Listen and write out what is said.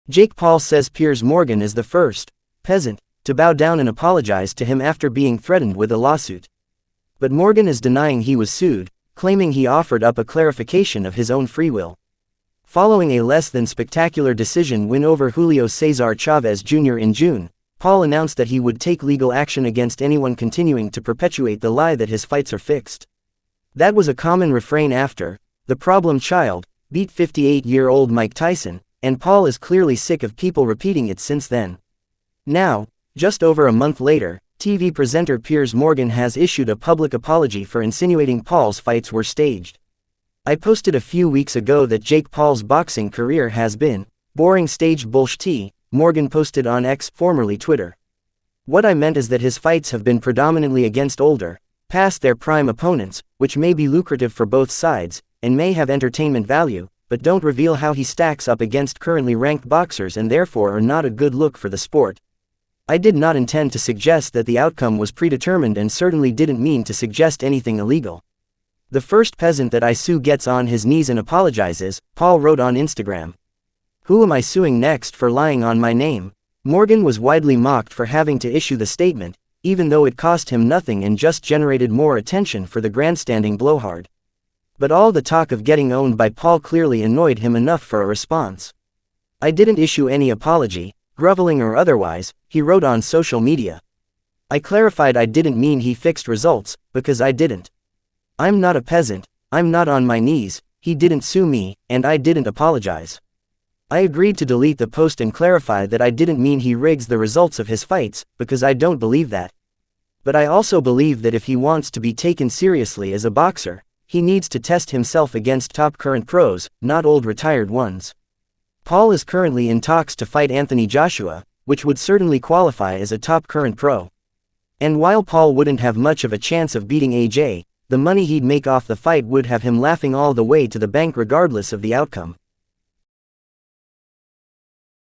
Jake Paul says Piers Morgan is the first peasant to bow down and apologize to him after being threatened with a lawsuit. But Morgan is denying he was sued, claiming he offered up a clarification of his own free will. Following a less than spectacular decision win over Julio Cesar Chavez Jr. in June, Paul announced that he would take legal action against anyone continuing to perpetuate the lie that his fights are fixed. That was a common refrain after the problem child beat 58-year-old Mike Tyson, and Paul is clearly sick of people repeating it since then. Now, just over a month later, TV presenter Piers Morgan has issued a public apology for insinuating Paul's fights were staged. I posted a few weeks ago that Jake Paul's boxing career has been boring staged bullshit, Morgan posted on X, formerly Twitter. What I meant is that his fights have been predominantly against older, past their prime opponents, which may be lucrative for both sides, and may have entertainment value, but don't reveal how he stacks up against currently ranked boxers and therefore are not a good look for the sport. I did not intend to suggest that the outcome was predetermined and certainly didn't mean to suggest anything illegal. The first peasant that I sue gets on his knees and apologizes, Paul wrote on Instagram. Who am I suing next for lying on my name? Morgan was widely mocked for having to issue the statement, even though it cost him nothing and just generated more attention for the grandstanding blowhard. But all the talk of getting owned by Paul clearly annoyed him enough for a response. I didn't issue any apology, groveling or otherwise, he wrote on social media. I clarified I didn't mean he fixed results, because I didn't. I'm not a peasant, I'm not on my knees, he didn't sue me, and I didn't apologize. I agreed to delete the post and clarify that I didn't mean he rigs the results of his fights, because I don't believe that. But I also believe that if he wants to be taken seriously as a boxer, he needs to test himself against top current pros, not old retired ones. Paul is currently in talks to fight Anthony Joshua, which would certainly qualify as a top current pro. And while Paul wouldn't have much of a chance of beating AJ, the money he'd make off the fight would have him laughing all the way to the bank regardless of the outcome.